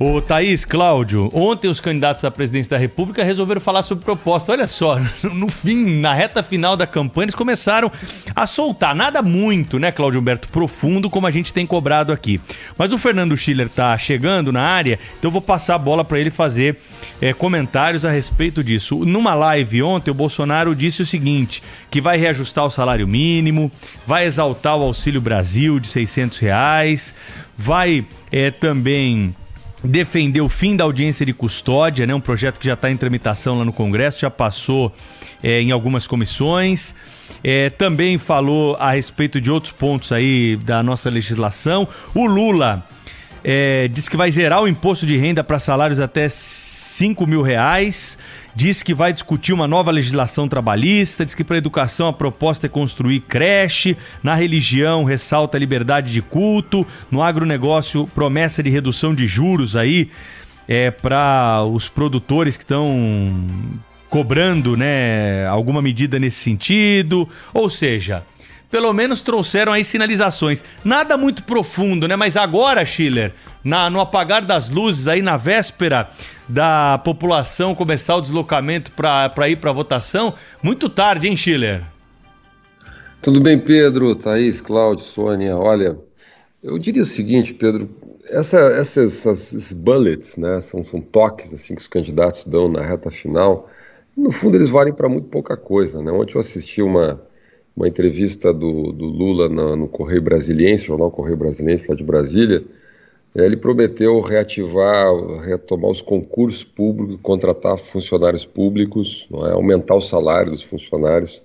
Ô, Thaís, Cláudio, ontem os candidatos à presidência da República resolveram falar sobre proposta. Olha só, no fim, na reta final da campanha, eles começaram a soltar. Nada muito, né, Cláudio Humberto, profundo, como a gente tem cobrado aqui. Mas o Fernando Schiller tá chegando na área, então eu vou passar a bola para ele fazer comentários a respeito disso. Numa live ontem, o Bolsonaro disse o seguinte, que vai reajustar o salário mínimo, vai exaltar o Auxílio Brasil de R$600, vai também defender o fim da audiência de custódia, né? Um projeto que já está em tramitação lá no Congresso, já passou em algumas comissões. Também falou a respeito de outros pontos aí da nossa legislação. O Lula diz que vai zerar o imposto de renda para salários até R$5.000. Diz que vai discutir uma nova legislação trabalhista, diz que para a educação a proposta é construir creche, na religião ressalta a liberdade de culto, no agronegócio promessa de redução de juros aí para os produtores que estão cobrando, né, alguma medida nesse sentido, ou seja, pelo menos trouxeram aí sinalizações. Nada muito profundo, né, mas agora, Schiller, no apagar das luzes aí na véspera da população começar o deslocamento para ir para a votação, muito tarde, hein, Schiller? Tudo bem, Pedro, Thaís, Cláudio, Sônia. Olha, eu diria o seguinte, Pedro, esses bullets, né, são toques assim, que os candidatos dão na reta final, no fundo eles valem para muito pouca coisa, né? Ontem eu assisti uma entrevista do Lula no Correio Brasiliense, jornal Correio Brasiliense lá de Brasília. Ele prometeu retomar os concursos públicos, contratar funcionários públicos, não é? Aumentar o salário dos funcionários,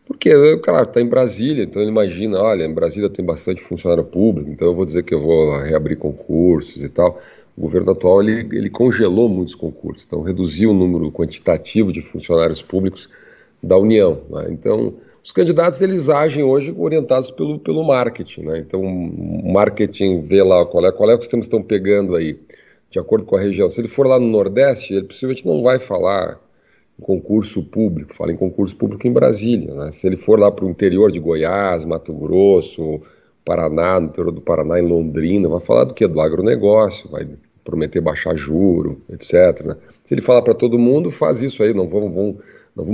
porque o cara está em Brasília, então ele imagina, olha, em Brasília tem bastante funcionário público, então eu vou dizer que eu vou reabrir concursos e tal. O governo atual ele congelou muitos concursos, então reduziu o número quantitativo de funcionários públicos da União, né? Então os candidatos eles agem hoje orientados pelo marketing, né? Então o marketing vê lá qual é que os temas estão pegando aí, de acordo com a região. Se ele for lá no Nordeste, ele possivelmente não vai falar em concurso público, fala em concurso público em Brasília, né? Se ele for lá para o interior de Goiás, Mato Grosso, Paraná, no interior do Paraná, em Londrina, vai falar do quê? Do agronegócio, vai prometer baixar juro, etc, né? Se ele falar para todo mundo, faz isso aí, não vamos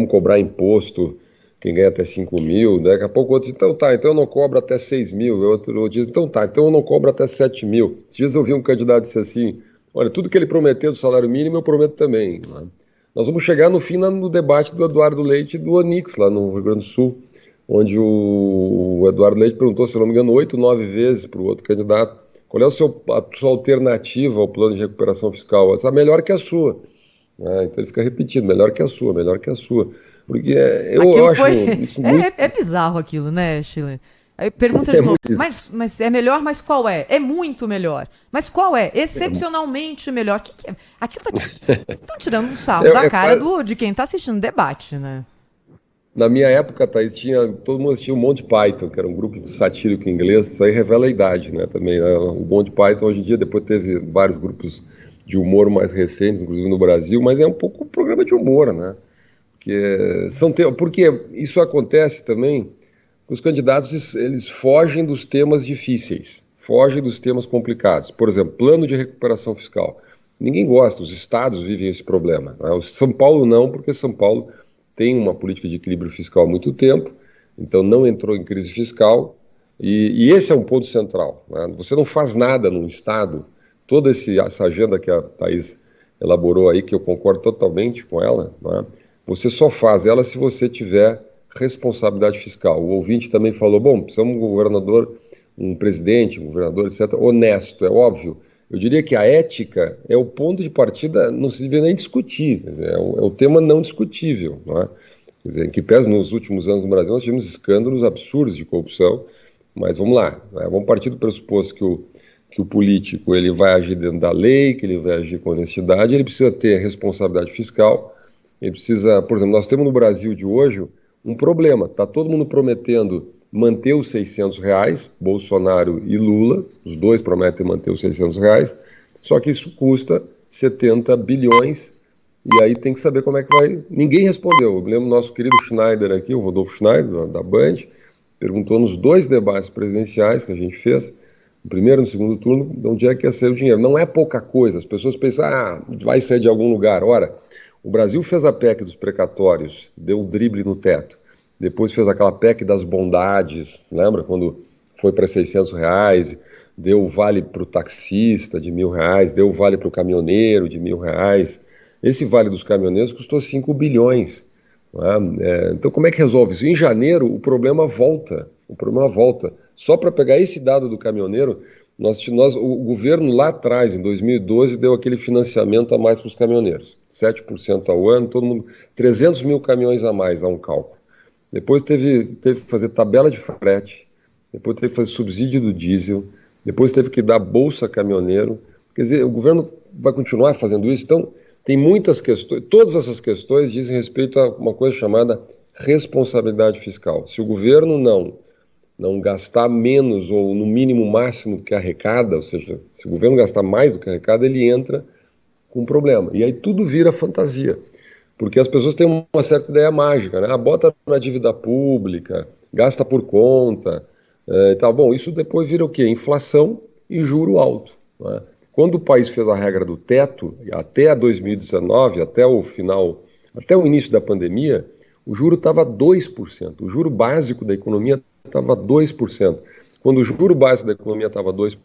cobrar imposto quem ganha até 5 mil, daqui a pouco outro diz, então eu não cobro até 6 mil, outro diz, então eu não cobro até 7 mil. Esses dias eu vi um candidato que disse assim, olha, tudo que ele prometeu do salário mínimo eu prometo também, né? Nós vamos chegar no fim no debate do Eduardo Leite e do Onix, lá no Rio Grande do Sul, onde o Eduardo Leite perguntou, se não me engano, 8, 9 vezes para o outro candidato, qual é a sua alternativa ao plano de recuperação fiscal? Eu disse, melhor que a sua. Então ele fica repetindo, melhor que a sua, melhor que a sua. Porque eu acho isso muito... É bizarro aquilo, né, Schiller? Aí pergunta de novo, mas é melhor, mas qual é? É muito melhor. Mas qual é? Excepcionalmente melhor. O que é? Aquilo estão tirando um sarro da cara de quem está assistindo o debate, né? Na minha época, Thaís, todo mundo assistia o Monty Python, que era um grupo satírico inglês, isso aí revela a idade, né, também. O Monty Python, hoje em dia, depois teve vários grupos de humor mais recentes, inclusive no Brasil, mas é um pouco um programa de humor, né? Porque isso acontece também, os candidatos eles fogem dos temas difíceis, fogem dos temas complicados. Por exemplo, plano de recuperação fiscal. Ninguém gosta, os estados vivem esse problema, né? São Paulo não, porque São Paulo tem uma política de equilíbrio fiscal há muito tempo, então não entrou em crise fiscal, e esse é um ponto central, né? Você não faz nada num estado, toda essa agenda que a Thaís elaborou aí, que eu concordo totalmente com ela, né? Você só faz ela se você tiver responsabilidade fiscal. O ouvinte também falou, precisamos de um governador, um presidente, um governador, etc., honesto, é óbvio. Eu diria que a ética é o ponto de partida, não se deve nem discutir, quer dizer, é o tema não discutível, não é? Quer dizer, em que pese nos últimos anos no Brasil nós tivemos escândalos absurdos de corrupção, mas vamos lá, né? Vamos partir do pressuposto que o político ele vai agir dentro da lei, que ele vai agir com honestidade, ele precisa ter responsabilidade fiscal. Ele precisa, por exemplo, nós temos no Brasil de hoje um problema, está todo mundo prometendo manter os R$600, Bolsonaro e Lula, os dois prometem manter os R$600, só que isso custa 70 bilhões, e aí tem que saber como é que vai. Ninguém respondeu. Eu lembro do nosso querido Schneider aqui, o Rodolfo Schneider, da Band, perguntou nos 2 debates presidenciais que a gente fez, no primeiro e no segundo turno, de onde é que ia sair o dinheiro. Não é pouca coisa, as pessoas pensam, vai sair de algum lugar. Ora, o Brasil fez a PEC dos precatórios, deu um drible no teto, depois fez aquela PEC das bondades, lembra quando foi para R$600, deu o vale para o taxista de R$1.000, deu o vale para o caminhoneiro de R$1.000. Esse vale dos caminhoneiros custou 5 bilhões. Então como é que resolve isso? Em janeiro o problema volta. Só para pegar esse dado do caminhoneiro, o governo lá atrás, em 2012, deu aquele financiamento a mais para os caminhoneiros. 7% ao ano, todo mundo, 300 mil caminhões a mais, a um cálculo. Depois teve que fazer tabela de frete, depois teve que fazer subsídio do diesel, depois teve que dar bolsa caminhoneiro. Quer dizer, o governo vai continuar fazendo isso. Então, tem muitas questões, todas essas questões dizem respeito a uma coisa chamada responsabilidade fiscal. Se o governo não gastar menos ou no mínimo máximo que arrecada, ou seja, se o governo gastar mais do que arrecada, ele entra com um problema. E aí tudo vira fantasia, porque as pessoas têm uma certa ideia mágica, né? Bota na dívida pública, gasta por conta, e tal. Bom, isso depois vira o quê? Inflação e juro alto, né? Quando o país fez a regra do teto, até 2019, até o início da pandemia, o juro estava 2%. O juro básico da economia estava 2%. Quando o juro básico da economia estava 2%,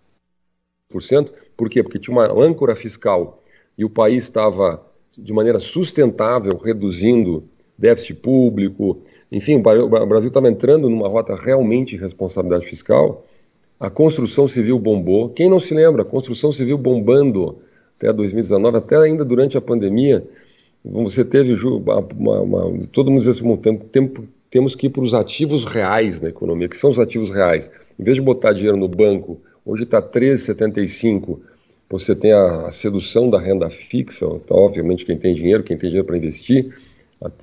por quê? Porque tinha uma âncora fiscal e o país estava, de maneira sustentável, reduzindo déficit público. Enfim, o Brasil estava entrando numa rota realmente de responsabilidade fiscal. A construção civil bombou. Quem não se lembra? A construção civil bombando até 2019, até ainda durante a pandemia. Você teve todo mundo diz assim, temos que ir para os ativos reais na economia. Que são os ativos reais? Em vez de botar dinheiro no banco, hoje está 13,75, você tem a sedução da renda fixa. Então, obviamente, quem tem dinheiro para investir,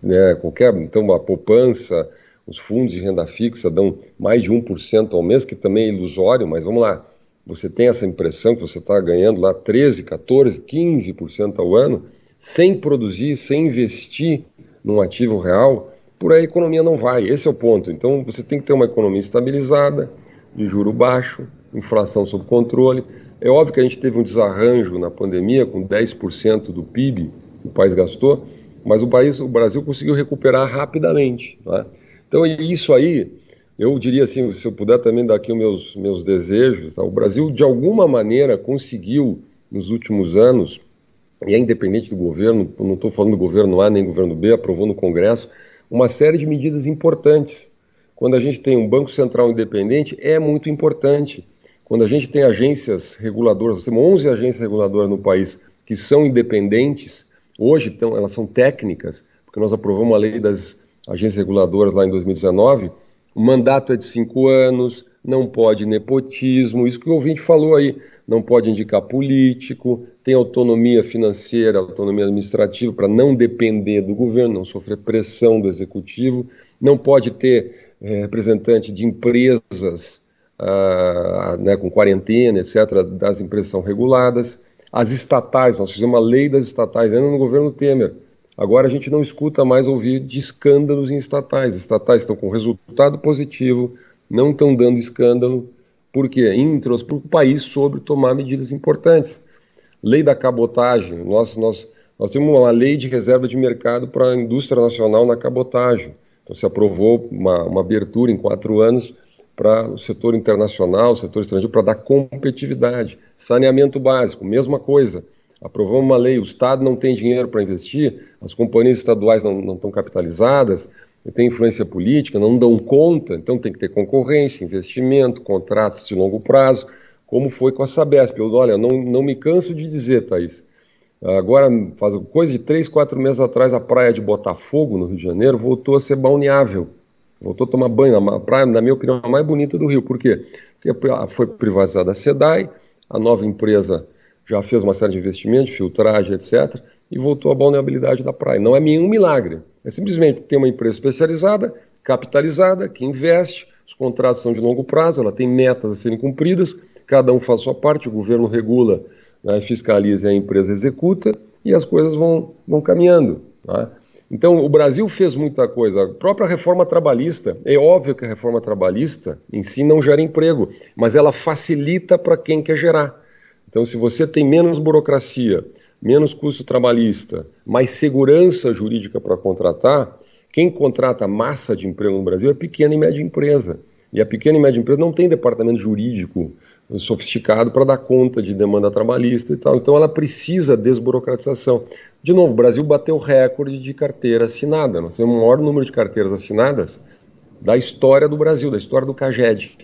né, então a poupança, os fundos de renda fixa dão mais de 1% ao mês, que também é ilusório, mas vamos lá, você tem essa impressão que você está ganhando lá 13, 14, 15% ao ano, sem produzir, sem investir num ativo real, por aí a economia não vai, esse é o ponto. Então você tem que ter uma economia estabilizada, de juro baixo, inflação sob controle. É óbvio que a gente teve um desarranjo na pandemia, com 10% do PIB que o país gastou, mas o Brasil conseguiu recuperar rapidamente, né? Então, isso aí, eu diria assim, se eu puder também dar aqui os meus desejos, tá? O Brasil, de alguma maneira, conseguiu, nos últimos anos, e é independente do governo, não estou falando do governo A nem do governo B, aprovou no Congresso, uma série de medidas importantes. Quando a gente tem um Banco Central independente, é muito importante. Quando a gente tem agências reguladoras, nós temos 11 agências reguladoras no país que são independentes, hoje então, elas são técnicas, porque nós aprovamos a lei das agências reguladoras lá em 2019, o mandato é de 5 anos, não pode nepotismo, isso que o ouvinte falou aí, não pode indicar político, tem autonomia financeira, autonomia administrativa para não depender do governo, não sofrer pressão do executivo, não pode ter representante de empresas né, com quarentena, etc., das empresas são reguladas. As estatais, nós fizemos uma lei das estatais ainda no governo Temer. Agora a gente não escuta mais ouvir de escândalos em estatais. As estatais estão com resultado positivo, não estão dando escândalo. Por quê? Intros para o país sobre tomar medidas importantes. Lei da cabotagem. Nós temos uma lei de reserva de mercado para a indústria nacional na cabotagem. Então se aprovou uma abertura em 4 anos para o setor internacional, o setor estrangeiro, para dar competitividade. Saneamento básico, mesma coisa. Aprovamos uma lei, o Estado não tem dinheiro para investir, as companhias estaduais não estão capitalizadas, tem influência política, não dão conta, então tem que ter concorrência, investimento, contratos de longo prazo, como foi com a Sabesp. Olha, não me canso de dizer, Thaís, agora, faz coisa de 3, 4 meses atrás, a praia de Botafogo, no Rio de Janeiro, voltou a ser balneável, voltou a tomar banho na praia, na minha opinião, a mais bonita do Rio. Por quê? Porque foi privatizada a SEDAI, a nova empresa já fez uma série de investimentos, filtragem, etc., e voltou à balneabilidade da praia. Não é nenhum milagre, é simplesmente ter uma empresa especializada, capitalizada, que investe, os contratos são de longo prazo, ela tem metas a serem cumpridas, cada um faz a sua parte, o governo regula, né, fiscaliza e a empresa executa, e as coisas vão caminhando, né? Então, o Brasil fez muita coisa. A própria reforma trabalhista, é óbvio que a reforma trabalhista em si não gera emprego, mas ela facilita para quem quer gerar. Então, se você tem menos burocracia, menos custo trabalhista, mais segurança jurídica para contratar, quem contrata massa de emprego no Brasil é pequena e média empresa. E a pequena e média empresa não tem departamento jurídico sofisticado para dar conta de demanda trabalhista e tal. Então ela precisa desburocratização. De novo, o Brasil bateu recorde de carteira assinada. Nós temos o maior número de carteiras assinadas da história do Brasil, da história do CAGED.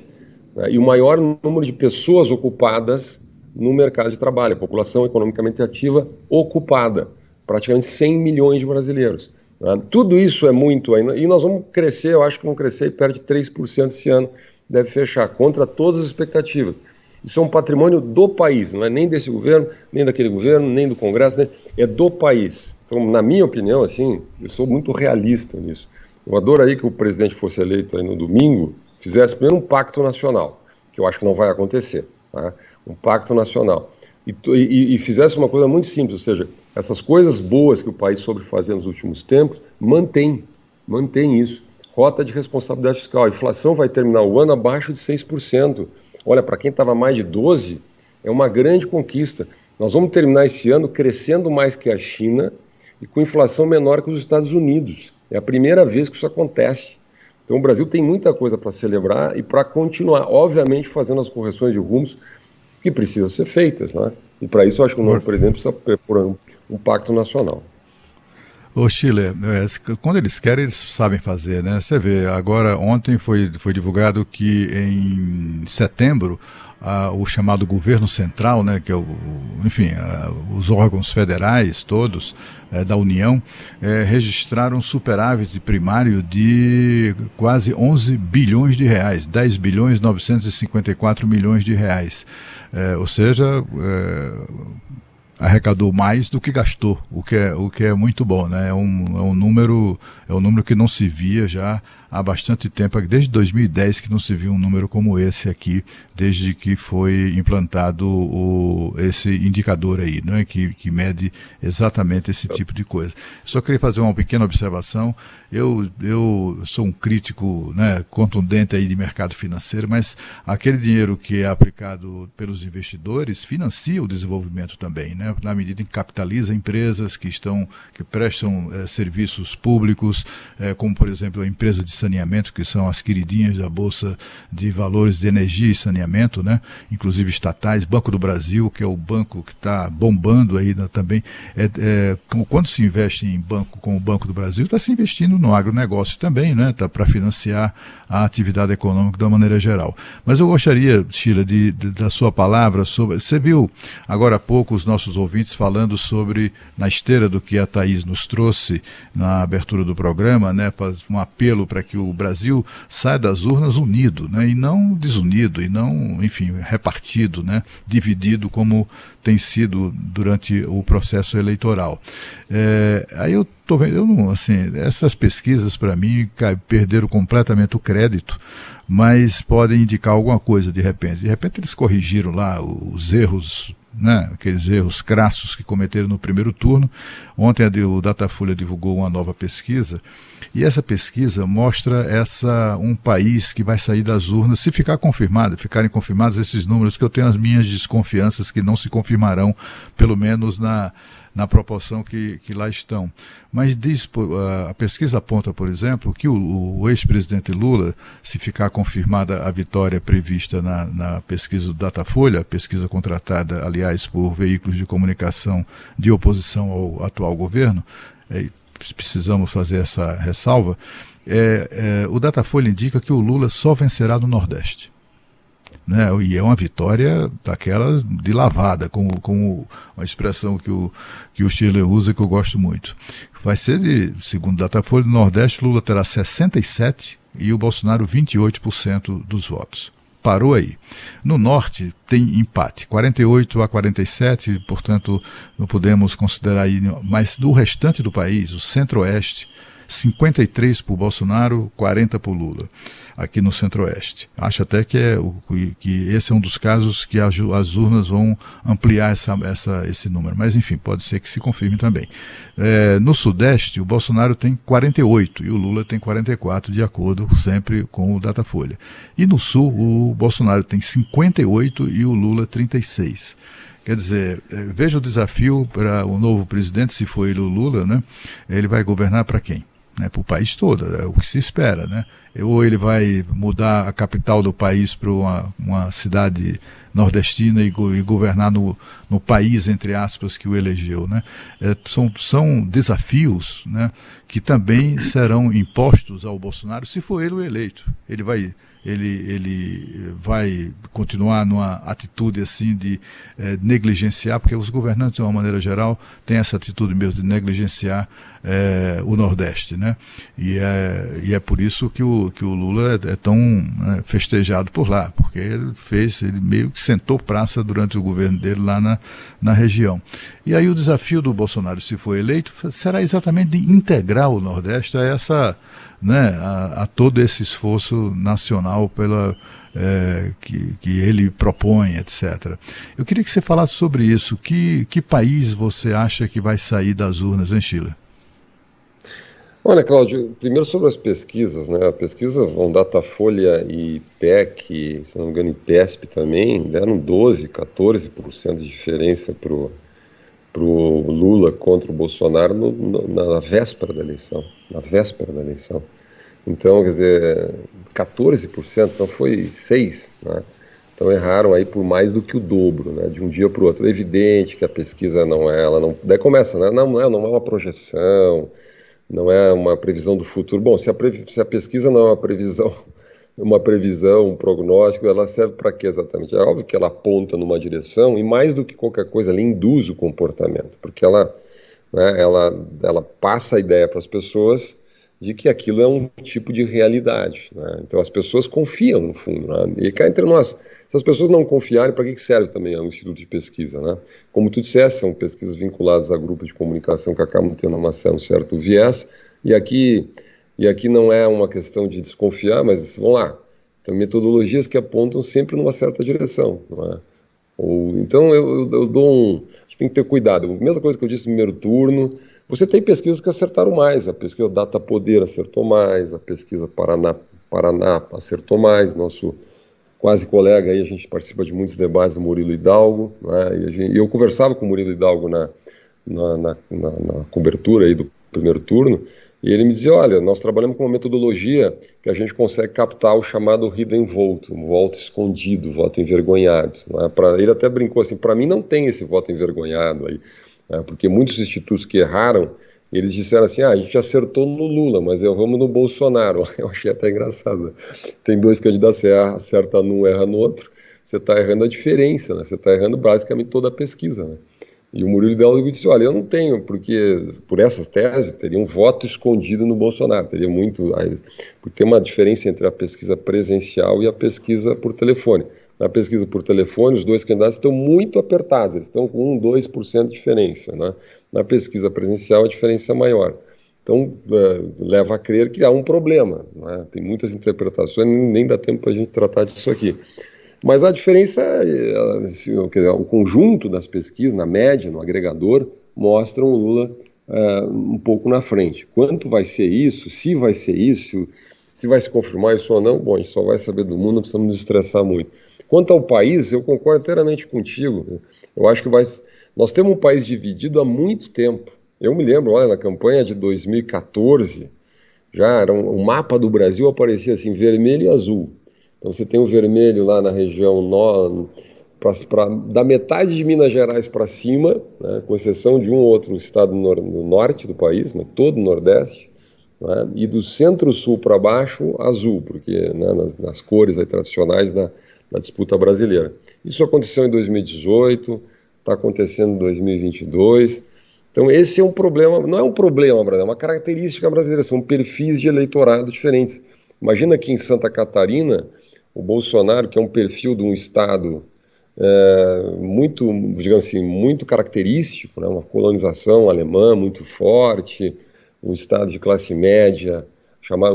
Né? E o maior número de pessoas ocupadas no mercado de trabalho, a população economicamente ativa ocupada, praticamente 100 milhões de brasileiros. Né? Tudo isso é muito ainda, e nós vamos crescer, eu acho que vamos crescer perto de 3% esse ano, deve fechar, contra todas as expectativas. Isso é um patrimônio do país, não é nem desse governo, nem daquele governo, nem do Congresso, é do país. Então, na minha opinião, assim, eu sou muito realista nisso. Eu adoraria que o presidente fosse eleito aí no domingo, fizesse primeiro um pacto nacional, que eu acho que não vai acontecer, tá? Um pacto nacional. E fizesse uma coisa muito simples, ou seja, essas coisas boas que o país soube fazer nos últimos tempos, mantém isso. Rota de responsabilidade fiscal. A inflação vai terminar o ano abaixo de 6%. Olha, para quem estava mais de 12%, é uma grande conquista. Nós vamos terminar esse ano crescendo mais que a China e com inflação menor que os Estados Unidos. É a primeira vez que isso acontece. Então o Brasil tem muita coisa para celebrar e para continuar, obviamente, fazendo as correções de rumos que precisam ser feitas, né? E para isso eu acho que o novo presidente precisa propor um pacto nacional. Ô Chile, quando eles querem, eles sabem fazer, né? Você vê, agora ontem foi divulgado que em setembro o chamado governo central, né, que é os órgãos federais todos da União, registraram superávit primário de quase 11 bilhões de reais, 10 bilhões 954 milhões de reais. Ou seja, arrecadou mais do que gastou, o que é muito bom, né? É um número que não se via já há bastante tempo, desde 2010 que não se viu um número como esse aqui, desde que foi implantado esse indicador aí, né? Que mede exatamente esse tipo de coisa. Só queria fazer uma pequena observação. Eu sou um crítico, né, contundente aí de mercado financeiro, mas aquele dinheiro que é aplicado pelos investidores financia o desenvolvimento também, né? Na medida em que capitaliza empresas que prestam serviços públicos, como por exemplo a empresa de saneamento, que são as queridinhas da Bolsa de Valores de Energia e Saneamento, né? Inclusive estatais, Banco do Brasil, que é o banco que está bombando aí, né, também. Quando se investe em banco como o Banco do Brasil, está se investindo no agronegócio também, né? Tá para financiar a atividade econômica de uma maneira geral. Mas eu gostaria, Sheila, da sua palavra sobre... Você viu agora há pouco os nossos ouvintes falando sobre, na esteira do que a Thaís nos trouxe na abertura do programa, né? Um apelo para que o Brasil saia das urnas unido, né? E não desunido, e não, enfim, repartido, né? Dividido como tem sido durante o processo eleitoral. Aí eu estou vendo, assim, essas pesquisas para mim perderam completamente o crédito, mas podem indicar alguma coisa de repente. De repente eles corrigiram lá os erros, né, aqueles erros crassos que cometeram no primeiro turno. Ontem o Datafolha divulgou uma nova pesquisa, e essa pesquisa mostra um país que vai sair das urnas, se ficarem confirmados esses números, que eu tenho as minhas desconfianças que não se confirmarão, pelo menos na proporção que lá estão. Mas a pesquisa aponta, por exemplo, que o ex-presidente Lula, se ficar confirmada a vitória prevista na pesquisa do Datafolha, pesquisa contratada, aliás, por veículos de comunicação de oposição ao atual governo, precisamos fazer essa ressalva, o Datafolha indica que o Lula só vencerá no Nordeste. Né? E é uma vitória daquela de lavada, com uma expressão que o Chile usa, que eu gosto muito. Vai ser, segundo o Datafolha, no Nordeste, Lula terá 67% e o Bolsonaro 28% dos votos. Parou aí. No Norte tem empate, 48-47, portanto não podemos considerar aí, mas do restante do país, o Centro-Oeste, 53 por Bolsonaro, 40 por Lula, aqui no Centro-Oeste. Acho até que esse é um dos casos que as urnas vão ampliar esse número, mas enfim, pode ser que se confirme também. No Sudeste, o Bolsonaro tem 48 e o Lula tem 44, de acordo sempre com o Datafolha. E no Sul, o Bolsonaro tem 58 e o Lula 36. Quer dizer, veja o desafio para o novo presidente, se for ele o Lula, né? Ele vai governar para quem? Né? Para o país todo, é o que se espera, né? Ou ele vai mudar a capital do país para uma cidade nordestina e governar no país, entre aspas, que o elegeu, né? São desafios, né, que também serão impostos ao Bolsonaro se for ele o eleito. Ele vai continuar numa atitude assim de negligenciar, porque os governantes, de uma maneira geral, têm essa atitude mesmo de negligenciar o Nordeste, né? E é por isso que o Lula é tão festejado por lá, porque ele meio que sentou praça durante o governo dele lá na região. E aí o desafio do Bolsonaro, se for eleito, será exatamente de integrar o Nordeste a essa, né, a todo esse esforço nacional que ele propõe, etc. Eu queria que você falasse sobre isso. Que país você acha que vai sair das urnas, hein, Sheila? Olha, Cláudio, primeiro sobre as pesquisas, né? A pesquisa vão Datafolha e IPEC, se não me engano, IPESP também, deram 12%, 14% de diferença pro Lula contra o Bolsonaro na véspera da eleição. Na véspera da eleição. Então, quer dizer, 14%, então foi 6%, né? Então erraram aí por mais do que o dobro, né? De um dia para o outro. É evidente que a pesquisa daí começa, né? Não é uma projeção, não é uma previsão do futuro. Bom, se a pesquisa não é uma previsão, um prognóstico, ela serve para quê exatamente? É óbvio que ela aponta numa direção e mais do que qualquer coisa, ela induz o comportamento, porque ela passa a ideia para as pessoas de que aquilo é um tipo de realidade, né? Então as pessoas confiam no fundo, né? E cá entre nós, se as pessoas não confiarem, para que serve também o Instituto de Pesquisa, né? Como tu disseste, são pesquisas vinculadas a grupos de comunicação que acabam tendo um certo viés, e aqui não é uma questão de desconfiar, mas vamos lá, tem metodologias que apontam sempre numa certa direção, não é? Então eu a gente tem que ter cuidado. A mesma coisa que eu disse no primeiro turno, você tem pesquisas que acertaram mais, a pesquisa Data Poder acertou mais, a pesquisa Paraná acertou mais, nosso quase colega aí, a gente participa de muitos debates do Murilo Hidalgo, né? E eu conversava com o Murilo Hidalgo na cobertura aí do primeiro turno, e ele me dizia, olha, nós trabalhamos com uma metodologia que a gente consegue captar o chamado hidden vote, um voto escondido, voto envergonhado, né? Ele até brincou assim, para mim não tem esse voto envergonhado aí, né? Porque muitos institutos que erraram, eles disseram assim, a gente acertou no Lula, mas vamos no Bolsonaro. Eu achei até engraçado, né? Tem dois candidatos, você acerta num, erra no outro, você está errando a diferença, né? Você está errando basicamente toda a pesquisa, né? E o Murilo Hidalgo disse, olha, eu não tenho, porque por essas teses teria um voto escondido no Bolsonaro, teria porque tem uma diferença entre a pesquisa presencial e a pesquisa por telefone. Na pesquisa por telefone, os dois candidatos estão muito apertados, eles estão com 1-2% de diferença, né? Na pesquisa presencial a diferença é maior. Então, leva a crer que há um problema, né? Tem muitas interpretações, nem dá tempo para a gente tratar disso aqui. Mas a diferença, o conjunto das pesquisas, na média, no agregador, mostram o Lula um pouco na frente. Quanto vai ser isso, se vai ser isso, se vai se confirmar isso ou não, bom, a gente só vai saber do mundo, não precisamos nos estressar muito. Quanto ao país, eu concordo inteiramente contigo. Eu acho que nós temos um país dividido há muito tempo. Eu me lembro, olha, na campanha de 2014, já era o mapa do Brasil aparecia assim, vermelho e azul. Então você tem o vermelho lá na região da metade de Minas Gerais para cima, né, com exceção de um ou outro estado no norte do país, mas todo o Nordeste, né, e do centro-sul para baixo, azul, porque, né, nas cores aí, tradicionais da disputa brasileira. Isso aconteceu em 2018, está acontecendo em 2022. Então esse é um problema, não é um problema brasileiro, é uma característica brasileira, são perfis de eleitorado diferentes. Imagina que em Santa Catarina, o Bolsonaro, que é um perfil de um estado muito, digamos assim, muito característico, né, uma colonização alemã muito forte, um estado de classe média,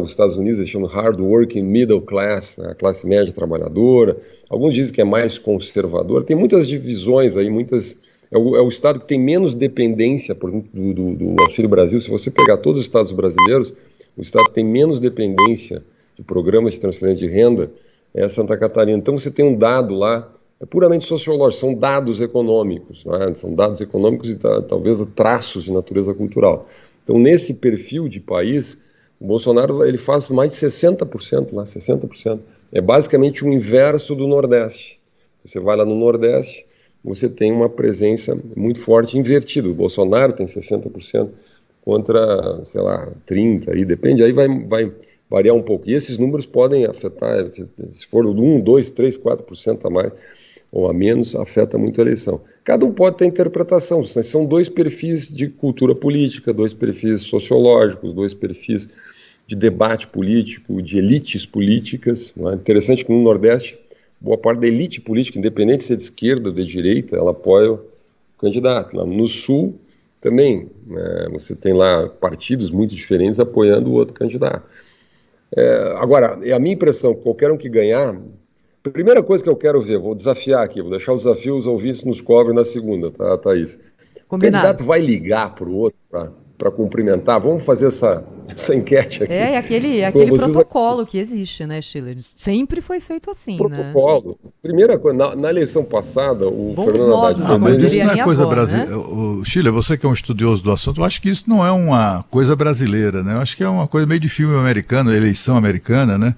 os Estados Unidos eles chamam hard working middle class, né, a classe média trabalhadora. Alguns dizem que é mais conservador. Tem muitas divisões aí, é o estado que tem menos dependência, por exemplo, do Auxílio Brasil. Se você pegar todos os estados brasileiros, o estado que tem menos dependência de programas de transferência de renda é Santa Catarina. Então você tem um dado lá, é puramente sociológico, são dados econômicos, né? São dados econômicos e talvez traços de natureza cultural. Então nesse perfil de país, o Bolsonaro ele faz mais de 60% lá, 60%. É basicamente o inverso do Nordeste. Você vai lá no Nordeste, você tem uma presença muito forte invertida. O Bolsonaro tem 60% contra, sei lá, 30%, aí depende, aí vai variar um pouco. E esses números podem afetar, se for 1, 2, 3, 4% a mais ou a menos, afeta muito a eleição. Cada um pode ter interpretação, são dois perfis de cultura política, dois perfis sociológicos, dois perfis de debate político, de elites políticas. Não é? Interessante que no Nordeste, boa parte da elite política, independente se é de esquerda ou de direita, ela apoia o candidato. Lá no Sul, também, você tem lá partidos muito diferentes apoiando o outro candidato. Agora, é a minha impressão que qualquer um que ganhar, a primeira coisa que eu quero ver, vou desafiar aqui, vou deixar o desafio, os ouvintes nos cobrem na segunda, tá, Thaís? Combinado. O candidato vai ligar para o outro para cumprimentar? Vamos fazer essa enquete aqui. Aquele protocolo que existe, né, Schiller? Sempre foi feito assim, protocolo. Né? Primeira coisa, na eleição passada, o Bons Fernando Haddad... Não, mas isso não é coisa avó, brasileira. Né? Schiller, você que é um estudioso do assunto, eu acho que isso não é uma coisa brasileira, né? Eu acho que é uma coisa meio de filme americano, eleição americana, né?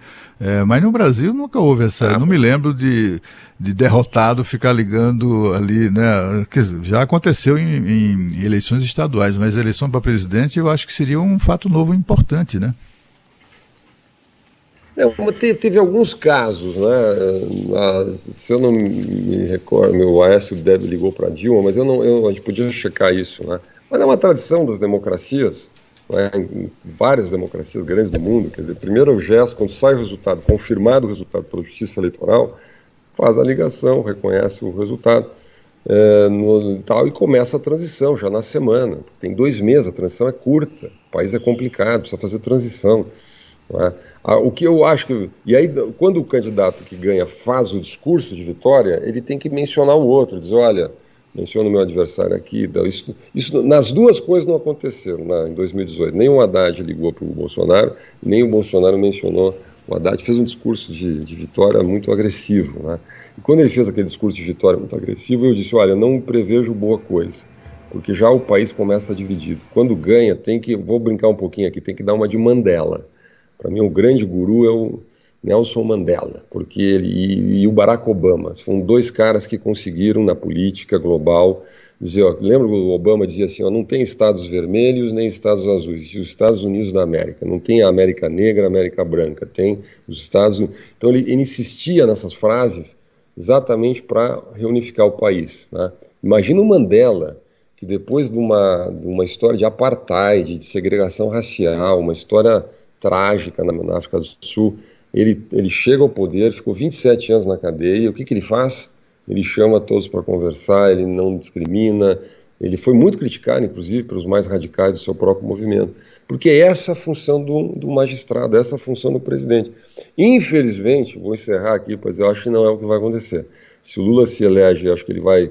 Mas no Brasil nunca houve essa... não me lembro de derrotado ficar ligando ali, né? Quer dizer, já aconteceu em eleições estaduais, mas a eleição para presidente eu acho que seria um fato novo importante, né? Teve alguns casos, né? Se eu não me recordo, meu Aécio Deb ligou para Dilma, mas a gente podia checar isso, né? Mas é uma tradição das democracias, né? Em várias democracias grandes do mundo, quer dizer, primeiro o gesto, quando sai o resultado, confirmado o resultado pela Justiça Eleitoral, faz a ligação, reconhece o resultado e começa a transição já na semana. Tem 2 meses, a transição é curta, o país é complicado, precisa fazer transição. Não é? O que eu acho que... E aí, quando o candidato que ganha faz o discurso de vitória, ele tem que mencionar o outro, dizer, olha, menciona o meu adversário aqui. Isso, nas duas coisas não aconteceram em 2018. Nem o Haddad ligou para o Bolsonaro, nem o Bolsonaro mencionou o Haddad. Fez um discurso de vitória muito agressivo. Né? E quando ele fez aquele discurso de vitória muito agressivo, eu disse, olha, não prevejo boa coisa, porque já o país começa dividido. Quando ganha, vou brincar um pouquinho aqui, tem que dar uma de Mandela. Para mim, o grande guru é o Nelson Mandela, porque ele e o Barack Obama foram 2 caras que conseguiram, na política global, dizer, lembra que o Obama dizia assim, não tem estados vermelhos nem estados azuis, os Estados Unidos da América, não tem a América Negra, a América Branca, tem os Estados Unidos. Então ele insistia nessas frases exatamente para reunificar o país. Né? Imagina o Mandela, que depois de uma história de apartheid, de segregação racial, uma história trágica na África do Sul, ele chega ao poder, ficou 27 anos na cadeia, o que ele faz? Ele chama todos para conversar, ele não discrimina, ele foi muito criticado, inclusive, pelos mais radicais do seu próprio movimento, porque essa é a função do magistrado, essa é a função do presidente. Infelizmente, vou encerrar aqui, pois eu acho que não é o que vai acontecer. Se o Lula se elege, eu acho que ele vai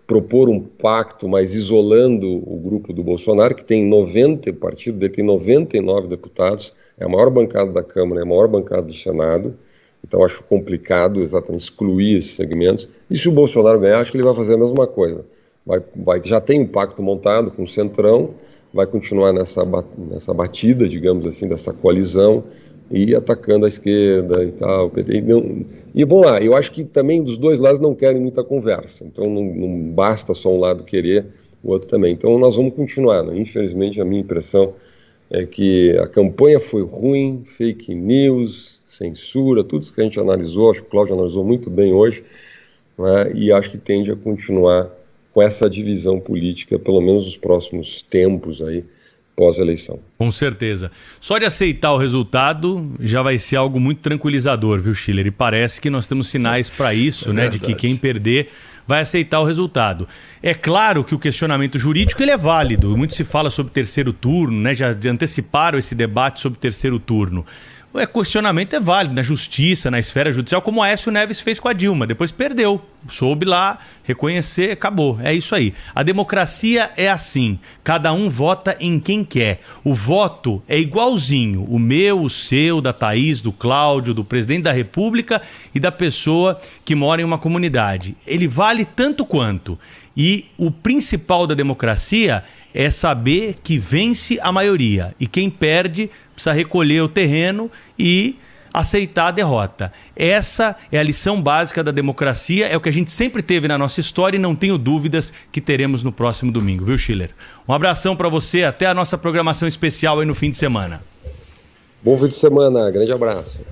propor um pacto, mas isolando o grupo do Bolsonaro, que tem 90, o partido dele tem 99 deputados, é a maior bancada da Câmara, é a maior bancada do Senado, então acho complicado exatamente excluir esses segmentos. E se o Bolsonaro ganhar, acho que ele vai fazer a mesma coisa. Já tem um pacto montado com o Centrão, vai continuar nessa batida, digamos assim, dessa coalizão, e atacando a esquerda e tal, o PT. E vamos lá, eu acho que também dos 2 lados não querem muita conversa, então não basta só um lado querer, o outro também. Então nós vamos continuar, né? Infelizmente a minha impressão é que a campanha foi ruim, fake news, censura, tudo isso que a gente analisou, acho que o Cláudio analisou muito bem hoje, né? E acho que tende a continuar com essa divisão política, pelo menos nos próximos tempos aí, pós-eleição. Com certeza. Só de aceitar o resultado já vai ser algo muito tranquilizador, viu, Schiller? E parece que nós temos sinais para isso, né? De que quem perder vai aceitar o resultado. É claro que o questionamento jurídico ele é válido. Muito se fala sobre terceiro turno, né? Já anteciparam esse debate sobre terceiro turno. O questionamento é válido na justiça, na esfera judicial, como o Aécio Neves fez com a Dilma. Depois perdeu, soube lá reconhecer, acabou. É isso aí. A democracia é assim. Cada um vota em quem quer. O voto é igualzinho. O meu, o seu, da Thaís, do Cláudio, do presidente da República e da pessoa que mora em uma comunidade. Ele vale tanto quanto. E o principal da democracia é saber que vence a maioria. E quem perde precisa recolher o terreno e aceitar a derrota. Essa é a lição básica da democracia, é o que a gente sempre teve na nossa história e não tenho dúvidas que teremos no próximo domingo, viu, Schiller? Um abração para você, até a nossa programação especial aí no fim de semana. Bom fim de semana, grande abraço.